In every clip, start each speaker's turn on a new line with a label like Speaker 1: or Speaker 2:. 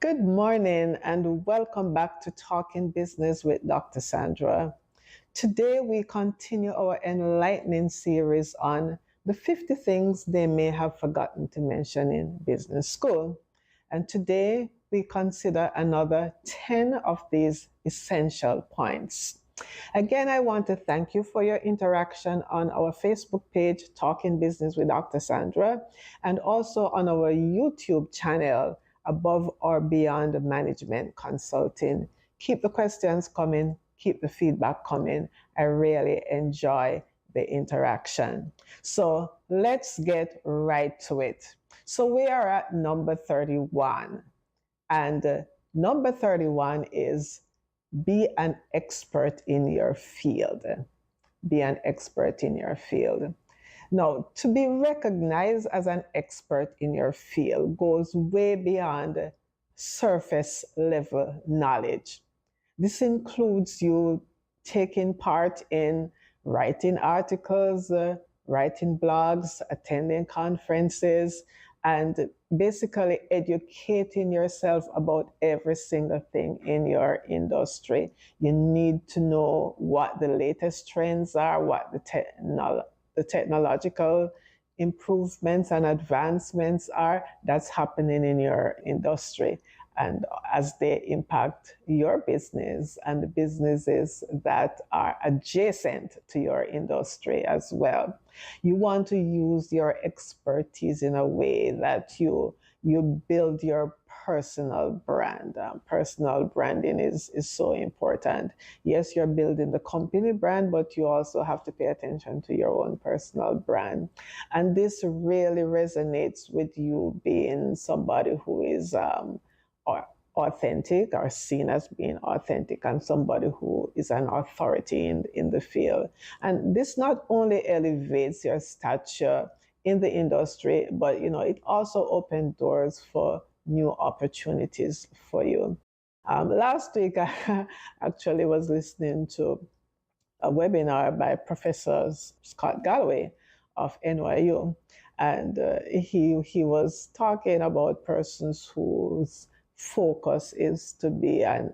Speaker 1: Good morning and welcome back to Talking Business with Dr. Sandra. Today we continue our enlightening series on the 50 things they may have forgotten to mention in business school. And today we consider another 10 of these essential points. Again, I want to thank you for your interaction on our Facebook page, Talking Business with Dr. Sandra, and also on our YouTube channel, Above or Beyond Management Consulting. Keep the questions coming, keep the feedback coming. I really enjoy the interaction. So let's get right to it. So we are at number 31, and number 31 is be an expert in your field. Be an expert in your field. Now, to be recognized as an expert in your field goes way beyond surface level knowledge. This includes you taking part in writing articles, writing blogs, attending conferences, and basically educating yourself about every single thing in your industry. You need to know what the latest trends are, what the technological improvements and advancements are that's happening in your industry, and as they impact your business and the businesses that are adjacent to your industry as well. You want to use your expertise in a way that you build your personal brand. Personal branding is so important. Yes, you're building the company brand, but you also have to pay attention to your own personal brand. And this really resonates with you being somebody who is authentic or seen as being authentic, and somebody who is an authority in the field. And this not only elevates your stature in the industry, but it also opens doors for new opportunities for you. Last week, I actually was listening to a webinar by Professor Scott Galloway of NYU, and he was talking about persons whose focus is to be an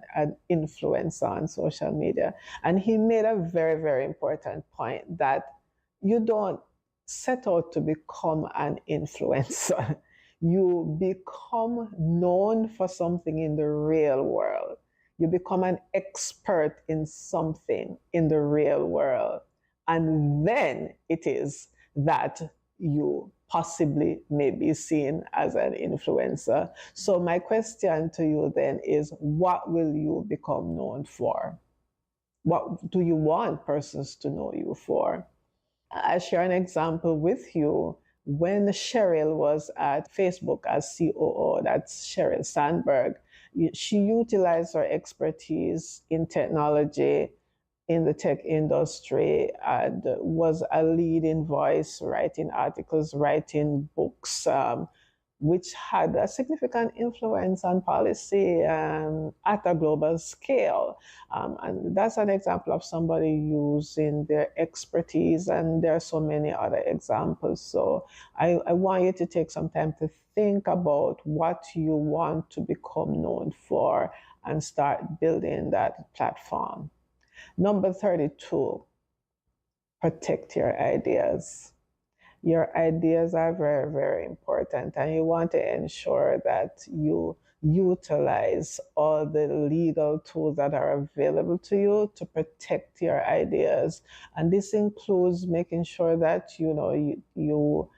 Speaker 1: influencer on social media. And he made a very, very important point that you don't set out to become an influencer. You become known for something in the real world. You become an expert in something in the real world. And then it is that you possibly may be seen as an influencer. So my question to you then is, what will you become known for? What do you want persons to know you for? I share an example with you. When Cheryl was at Facebook as COO, that's Cheryl Sandberg, she utilized her expertise in technology in the tech industry and was a leading voice, writing articles, writing books, which had a significant influence on policy at a global scale. And that's an example of somebody using their expertise, and there are so many other examples. So I want you to take some time to think about what you want to become known for and start building that platform. Number 32, protect your ideas. Your ideas are very, very important, and you want to ensure that you utilize all the legal tools that are available to you to protect your ideas. And this includes making sure that you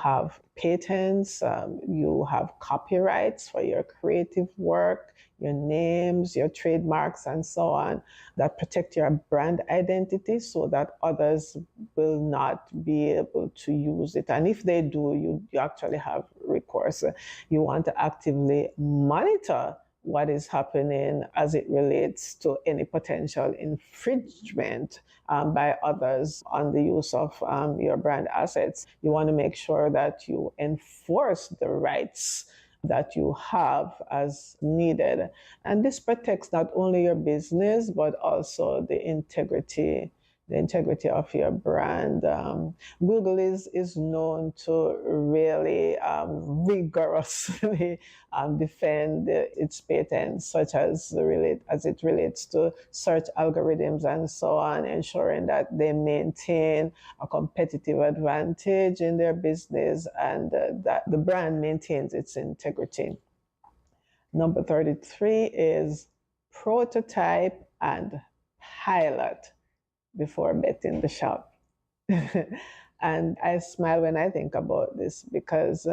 Speaker 1: have patents, you have copyrights for your creative work, your names, your trademarks, and so on, that protect your brand identity so that others will not be able to use it. And if they do, you actually have recourse. You want to actively monitor what is happening as it relates to any potential infringement by others on the use of your brand assets. You want to make sure that you enforce the rights that you have as needed. And this protects not only your business, but also the integrity the integrity of your brand. Google is known to really rigorously defend its patents, such as it relates to search algorithms and so on, ensuring that they maintain a competitive advantage in their business and that the brand maintains its integrity. Number 33 is prototype and pilot before betting the shop. And I smile when I think about this because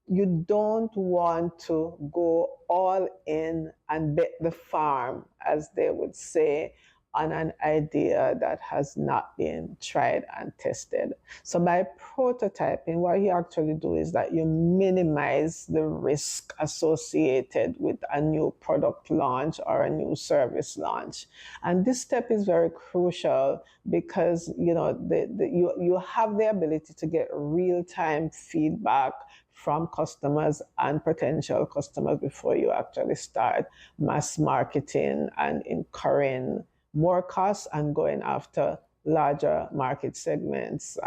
Speaker 1: you don't want to go all in and bet the farm, as they would say, on an idea that has not been tried and tested. So by prototyping, what you actually do is that you minimize the risk associated with a new product launch or a new service launch. And this step is very crucial because you have the ability to get real-time feedback from customers and potential customers before you actually start mass marketing and incurring more costs and going after larger market segments.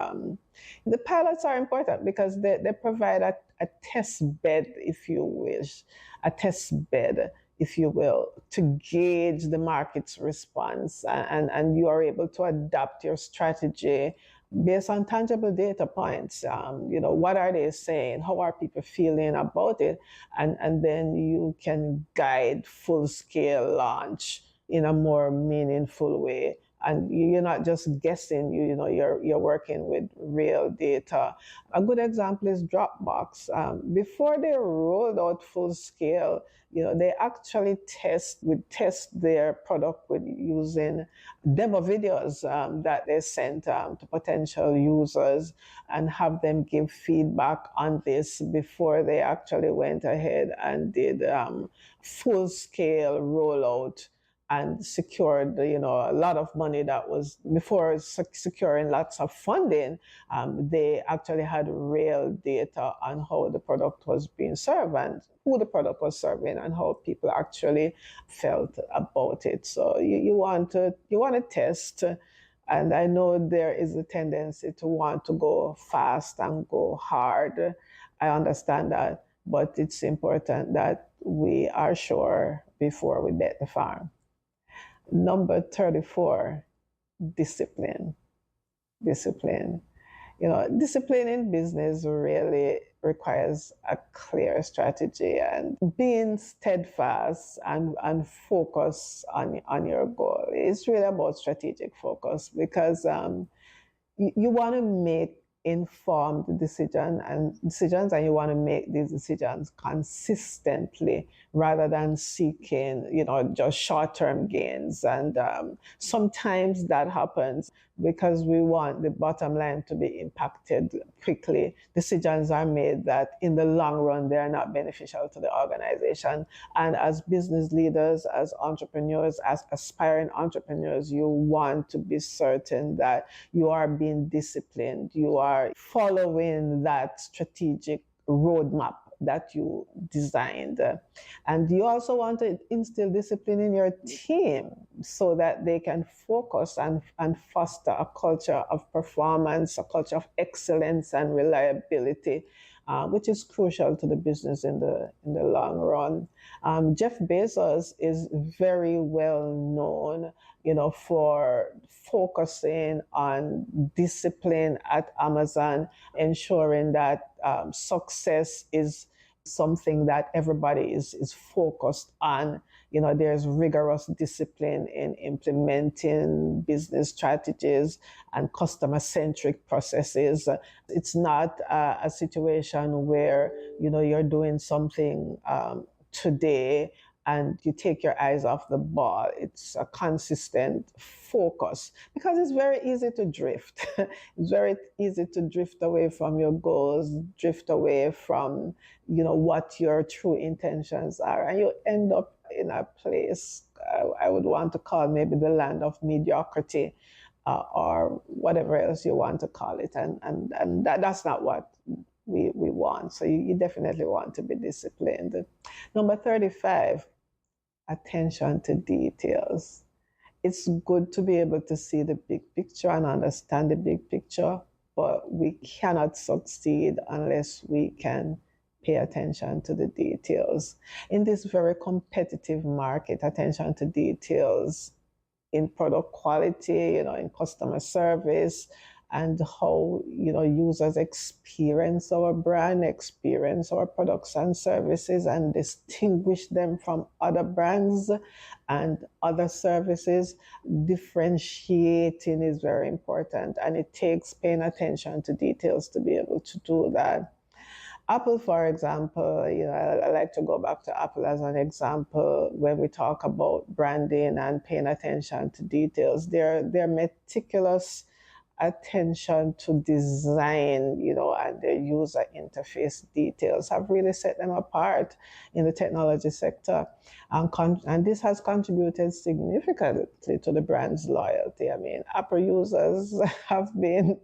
Speaker 1: The pilots are important because they provide a test bed, if you wish, a test bed, if you will, to gauge the market's response, and you are able to adapt your strategy based on tangible data points. What are they saying? How are people feeling about it? And then you can guide full scale launch in a more meaningful way. And you're not just guessing, you're working with real data. A good example is Dropbox. Before they rolled out full scale, they actually test their product with using demo videos that they sent to potential users and have them give feedback on this before they actually went ahead and did full scale rollout and secured, a lot of money. That was before securing lots of funding. They actually had real data on how the product was being served and who the product was serving and how people actually felt about it. So you want to test. And I know there is a tendency to want to go fast and go hard. I understand that, but it's important that we are sure before we bet the farm. Number 34, discipline. Discipline. Discipline in business really requires a clear strategy and being steadfast and focus on your goal. It's really about strategic focus because you want to make informed decisions, and you want to make these decisions consistently rather than seeking just short-term gains. And sometimes that happens because we want the bottom line to be impacted quickly. Decisions are made that in the long run they're not beneficial to the organization. And as business leaders, as entrepreneurs, as aspiring entrepreneurs, you want to be certain that you are being disciplined, you are following that strategic roadmap that you designed. And you also want to instill discipline in your team so that they can focus and foster a culture of performance, a culture of excellence and reliability, which is crucial to the business in the long run. Jeff Bezos is very well known, for focusing on discipline at Amazon, ensuring that success is something that everybody is focused on. There's rigorous discipline in implementing business strategies and customer-centric processes. It's not a situation where, you're doing something today and you take your eyes off the ball. It's a consistent focus because it's very easy to drift. It's very easy to drift away from your goals, drift away from, what your true intentions are. And you end up in a place I would want to call maybe the land of mediocrity, or whatever else you want to call it. And that's not what we want. So you definitely want to be disciplined. Number 35, attention to details. it's good to be able to see the big picture and understand the big picture, but we cannot succeed unless we can pay attention to the details. In this very competitive market, attention to details in product quality, in customer service, and how users experience our brand, experience our products and services, and distinguish them from other brands and other services. Differentiating is very important, and it takes paying attention to details to be able to do that. Apple, for example, I like to go back to Apple as an example when we talk about branding and paying attention to details. Their meticulous attention to design, and their user interface details have really set them apart in the technology sector. And this has contributed significantly to the brand's loyalty. I mean, Apple users have been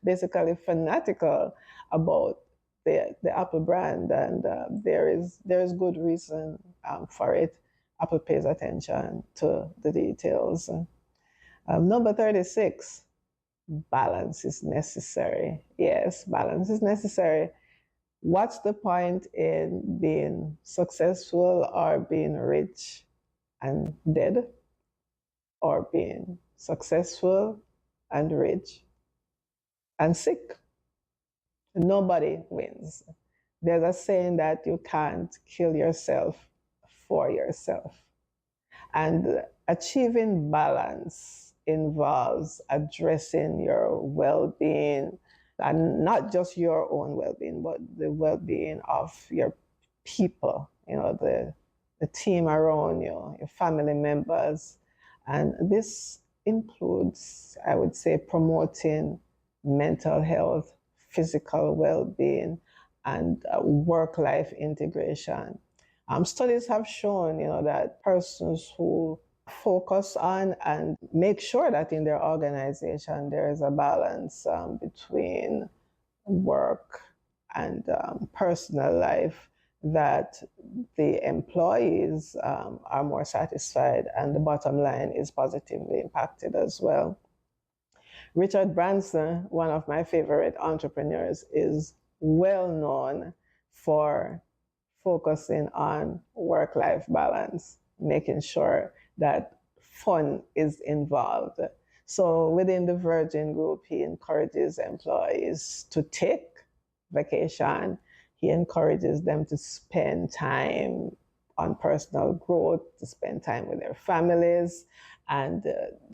Speaker 1: basically fanatical about the Apple brand, and there is good reason for it. Apple pays attention to the details. Number 36, balance is necessary. Yes, balance is necessary. What's the point in being successful or being rich and dead, or being successful and rich and sick? Nobody wins. There's a saying that you can't kill yourself for yourself. And achieving balance involves addressing your well being, and not just your own well being, but the well being of your people, the team around you, your family members. And this includes, I would say, promoting mental health, physical well-being, and work-life integration. Studies have shown, that persons who focus on and make sure that in their organization there is a balance between work and personal life, that the employees are more satisfied and the bottom line is positively impacted as well. Richard Branson, one of my favorite entrepreneurs, is well known for focusing on work-life balance, making sure that fun is involved. So within the Virgin Group, he encourages employees to take vacation. He encourages them to spend time on personal growth, to spend time with their families. And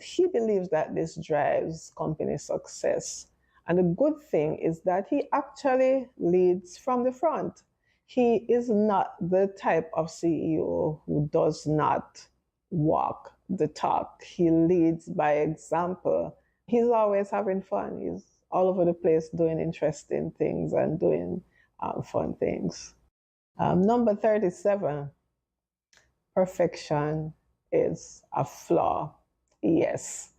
Speaker 1: he believes that this drives company success. And the good thing is that he actually leads from the front. He is not the type of CEO who does not walk the talk. He leads by example. He's always having fun. He's all over the place doing interesting things and doing fun things. Number 37, perfection is a flaw. Yes,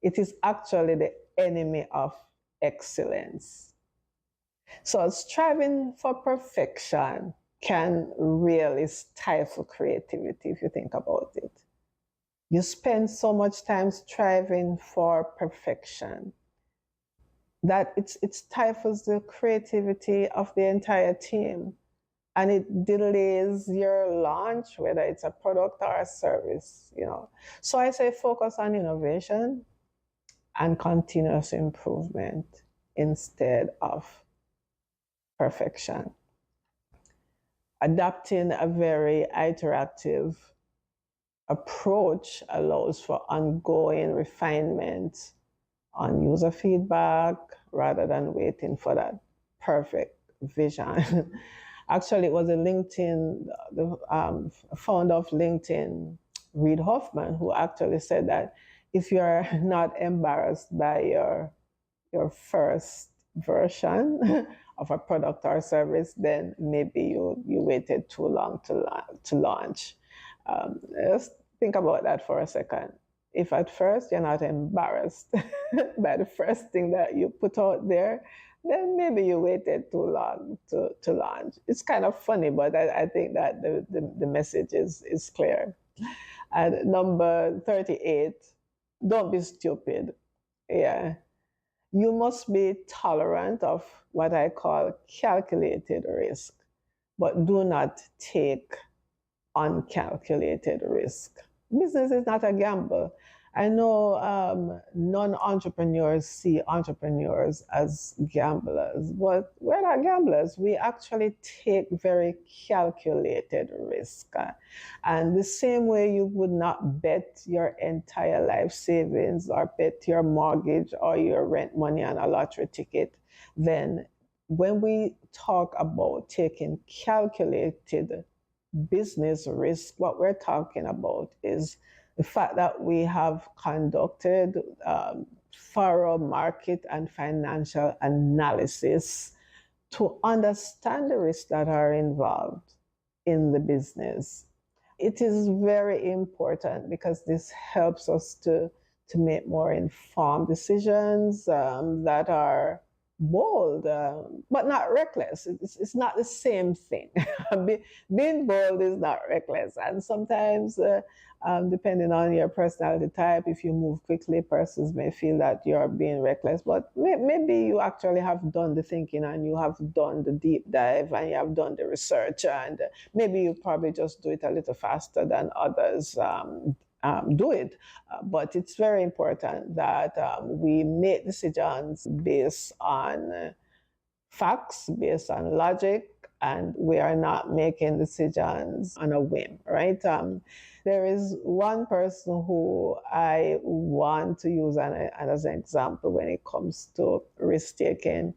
Speaker 1: it is actually the enemy of excellence. So striving for perfection can really stifle creativity if you think about it. You spend so much time striving for perfection that it stifles the creativity of the entire team, and it delays your launch, whether it's a product or a service. So I say focus on innovation and continuous improvement instead of perfection. Adopting a very iterative approach allows for ongoing refinement on user feedback rather than waiting for that perfect vision. Actually, it was the founder of LinkedIn, Reid Hoffman, who actually said that if you're not embarrassed by your first version of a product or service, then maybe you waited too long to launch. Just think about that for a second. If at first you're not embarrassed by the first thing that you put out there, then maybe you waited too long to launch. It's kind of funny, but I think that the message is clear. And number 38, Don't be stupid. Yeah. You must be tolerant of what I call calculated risk, but do not take uncalculated risk. Business is not a gamble. I know non entrepreneurs see entrepreneurs as gamblers, but we're not gamblers. We actually take very calculated risk. And the same way you would not bet your entire life savings or bet your mortgage or your rent money on a lottery ticket, then when we talk about taking calculated business risk, what we're talking about is the fact that we have conducted thorough market and financial analysis to understand the risks that are involved in the business. It is very important because this helps us to make more informed decisions that are bold, but not reckless. It's not the same thing. Being bold is not reckless. And sometimes, depending on your personality type, if you move quickly, persons may feel that you're being reckless. But maybe you actually have done the thinking and you have done the deep dive and you have done the research. And maybe you probably just do it a little faster than others do it. But it's very important that we make decisions based on facts, based on logic, and we are not making decisions on a whim, right? There is one person who I want to use as an example when it comes to risk taking,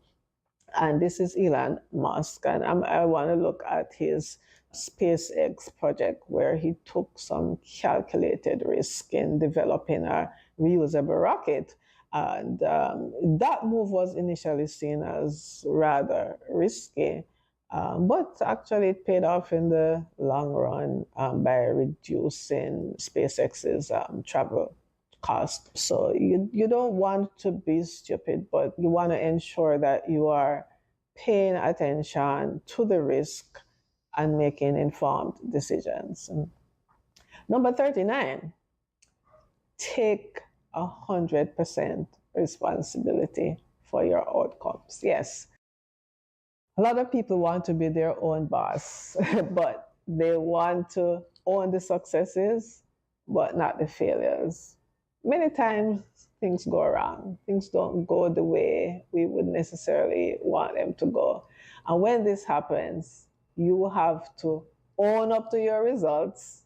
Speaker 1: and this is Elon Musk. And I want to look at his SpaceX project where he took some calculated risk in developing a reusable rocket. And that move was initially seen as rather risky, but actually it paid off in the long run by reducing SpaceX's travel cost. So you don't want to be stupid, but you want to ensure that you are paying attention to the risk and making informed decisions. Number 39, take 100% responsibility for your outcomes. Yes, a lot of people want to be their own boss, but they want to own the successes, but not the failures. Many times things go wrong. Things don't go the way we would necessarily want them to go. And when this happens, you have to own up to your results,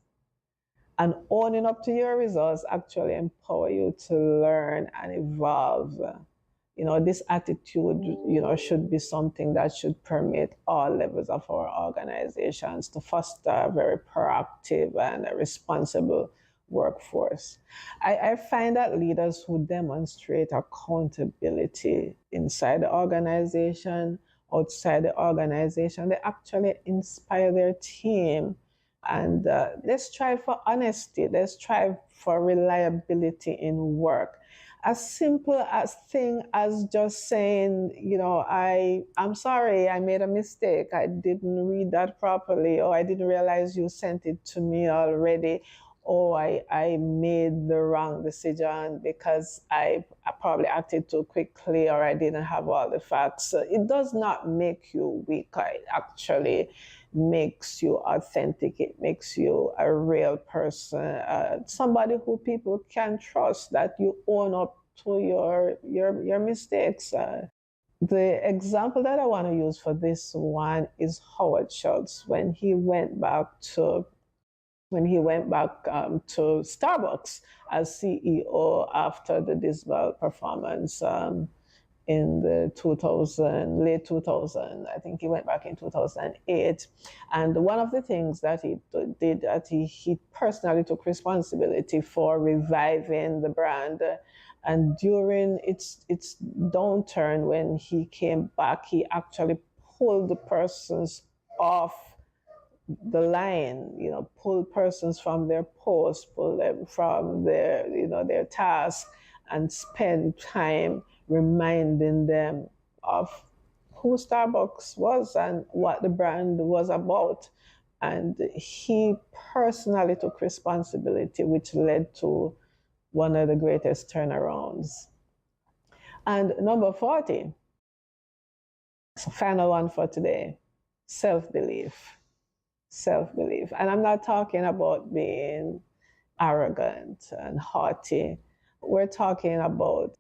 Speaker 1: and owning up to your results actually empower you to learn and evolve. This attitude, should be something that should permeate all levels of our organizations to foster a very proactive and a responsible workforce. I find that leaders who demonstrate accountability inside the organization, outside the organization, they actually inspire their team, and they strive for honesty, they strive for reliability in work. As simple as thing as just saying, I'm sorry, I made a mistake, I didn't read that properly, or I didn't realize you sent it to me already, or I made the wrong decision because I probably acted too quickly, or I didn't have all the facts. It does not make you weak. It actually makes you authentic. It makes you a real person, somebody who people can trust, that you own up to your mistakes. The example that I want to use for this one is Howard Schultz when he went back to Starbucks as CEO after the dismal performance in the late 2000. I think he went back in 2008. And one of the things that he did, that he personally took responsibility for reviving the brand. And during its downturn, when he came back, he actually pulled the persons off the line, pull persons from their post, pull them from their task, and spend time reminding them of who Starbucks was and what the brand was about. And he personally took responsibility, which led to one of the greatest turnarounds. And number 40, so final one for today, self-belief. Self-belief. And I'm not talking about being arrogant and haughty. We're talking about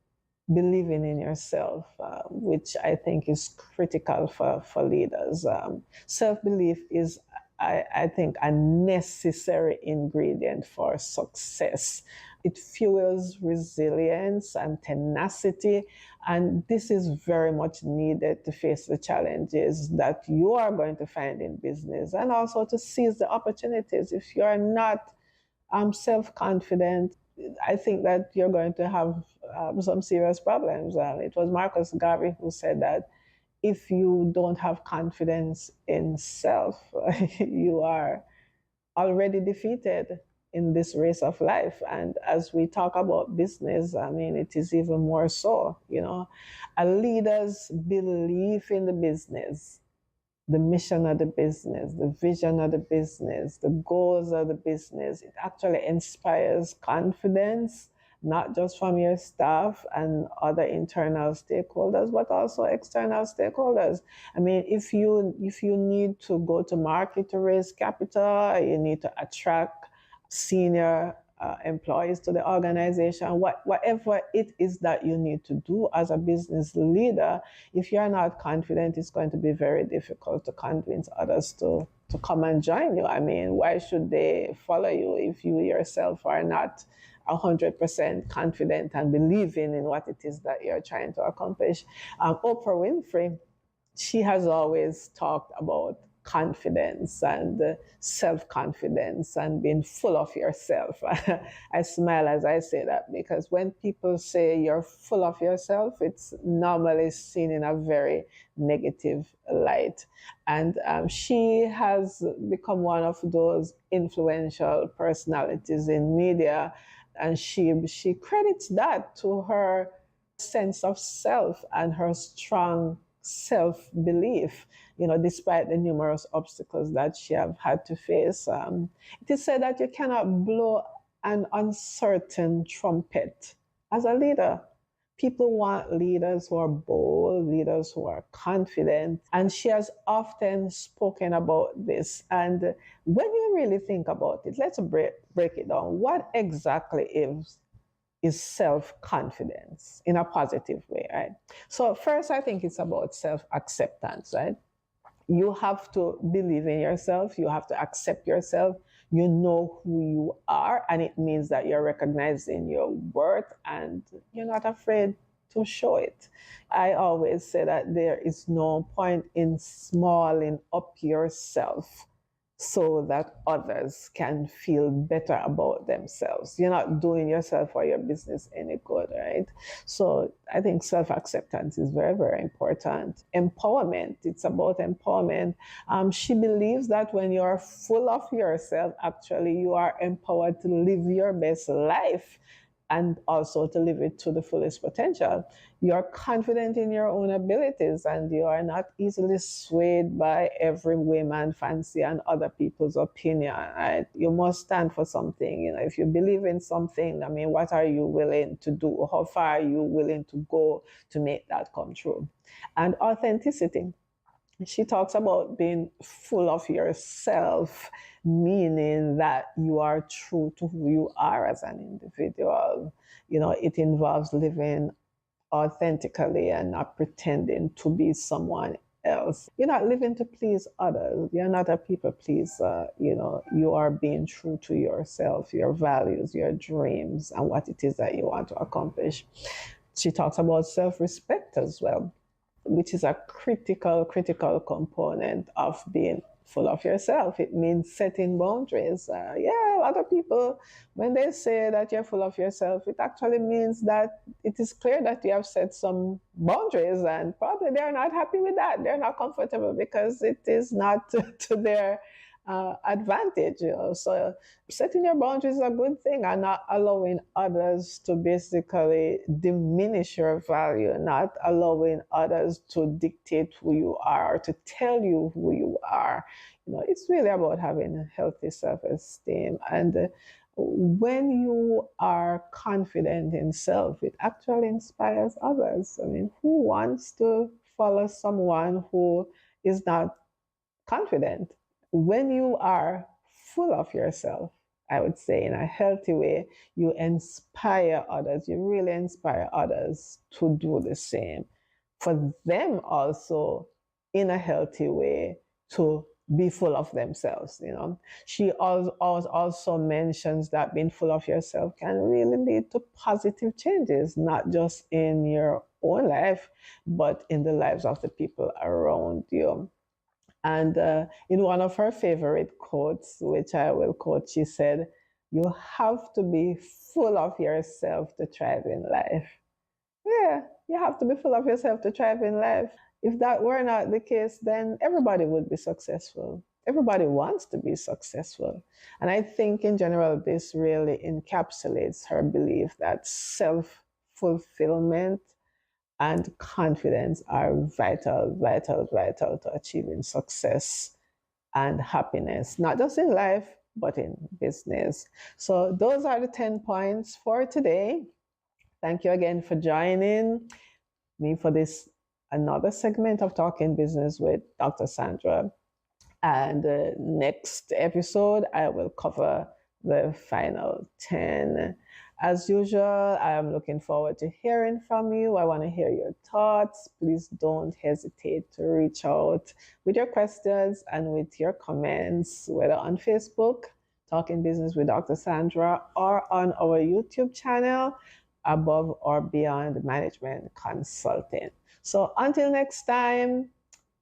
Speaker 1: believing in yourself, which I think is critical for leaders. Self-belief is, I think, a necessary ingredient for success. It fuels resilience and tenacity, and this is very much needed to face the challenges that you are going to find in business, and also to seize the opportunities. If you are not self-confident, I think that you're going to have some serious problems. It was Marcus Garvey who said that if you don't have confidence in self, you are already defeated in this race of life. And as we talk about business, I mean, it is even more so, a leader's belief in the business, the mission of the business, the vision of the business, the goals of the business. It actually inspires confidence, not just from your staff and other internal stakeholders, but also external stakeholders. I mean, if you need to go to market to raise capital, you need to attract senior employees to the organization, whatever it is that you need to do as a business leader, if you're not confident, it's going to be very difficult to convince others to come and join you. I mean, why should they follow you if you yourself are not 100% confident and believing in what it is that you're trying to accomplish? Oprah Winfrey, she has always talked about confidence and self-confidence and being full of yourself. I smile as I say that, because when people say you're full of yourself, it's normally seen in a very negative light. And she has become one of those influential personalities in media, and she credits that to her sense of self and her strong self-belief, despite the numerous obstacles that she have had to face. It is said that you cannot blow an uncertain trumpet as a leader. People want leaders who are bold, leaders who are confident, and she has often spoken about this. And when you really think about it, let's break it down. What exactly is self-confidence in a positive way, right? So first, I think it's about self-acceptance, right? You have to believe in yourself. You have to accept yourself. You know who you are, and it means that you're recognizing your worth and you're not afraid to show it. I always say that there is no point in smalling up yourself so that others can feel better about themselves. You're not doing yourself or your business any good, right? So I think self-acceptance is very, very important. Empowerment, it's about empowerment. She believes that when you're full of yourself, actually you are empowered to live your best life and also to live it to the fullest potential. You're confident in your own abilities, and you are not easily swayed by every whim and fancy and other people's opinion, right? You must stand for something. If you believe in something, I mean, what are you willing to do? How far are you willing to go to make that come true? And authenticity. She talks about being full of yourself, meaning that you are true to who you are as an individual. It involves living authentically and not pretending to be someone else. You're not living to please others. You're not a people pleaser. You are being true to yourself, your values, your dreams, and what it is that you want to accomplish. She talks about self-respect as well, which is a critical component of being full of yourself. It means setting boundaries. A lot of people, when they say that you're full of yourself, it actually means that it is clear that you have set some boundaries, and probably they're not happy with that. They're not comfortable because it is not to their advantage. So setting your boundaries is a good thing, and not allowing others to basically diminish your value, not allowing others to dictate who you are or to tell you who you are. It's really about having a healthy self-esteem. And when you are confident in self, it actually inspires others. I mean, who wants to follow someone who is not confident? When you are full of yourself, I would say in a healthy way, you inspire others. You really inspire others to do the same. For them also, in a healthy way, to be full of themselves. She also mentions that being full of yourself can really lead to positive changes, not just in your own life, but in the lives of the people around you. And in one of her favorite quotes, which I will quote, she said, "You have to be full of yourself to thrive in life." Yeah, you have to be full of yourself to thrive in life. If that were not the case, then everybody would be successful. Everybody wants to be successful. And I think in general, this really encapsulates her belief that self fulfillment and confidence are vital, vital, vital to achieving success and happiness, not just in life, but in business. So, those are the 10 points for today. Thank you again for joining me for this another segment of Talking Business with Dr. Sandra. And next episode, I will cover the final 10. As usual, I am looking forward to hearing from you. I want to hear your thoughts. Please don't hesitate to reach out with your questions and with your comments, whether on Facebook, Talking Business with Dr. Sandra, or on our YouTube channel, Above or Beyond Management Consulting. So until next time,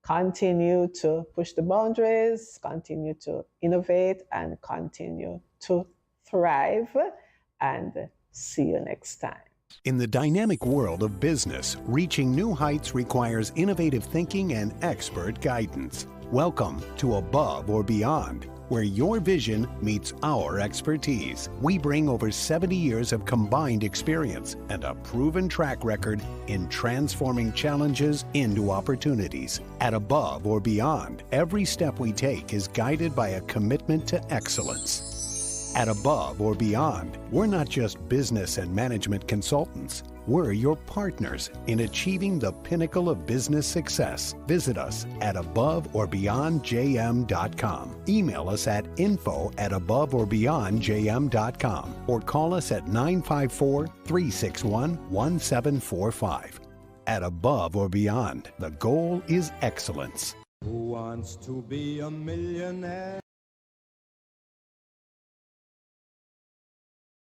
Speaker 1: continue to push the boundaries, continue to innovate, and continue to thrive. And see you next time.
Speaker 2: In the dynamic world of business, reaching new heights requires innovative thinking and expert guidance. Welcome to Above or Beyond, where your vision meets our expertise. We bring over 70 years of combined experience and a proven track record in transforming challenges into opportunities. At Above or Beyond, every step we take is guided by a commitment to excellence. At Above or Beyond, we're not just business and management consultants. We're your partners in achieving the pinnacle of business success. Visit us at aboveorbeyondjm.com. Email us at info@aboveorbeyondjm.com or call us at 954-361-1745. At Above or Beyond, the goal is excellence.
Speaker 3: Who wants to be a millionaire?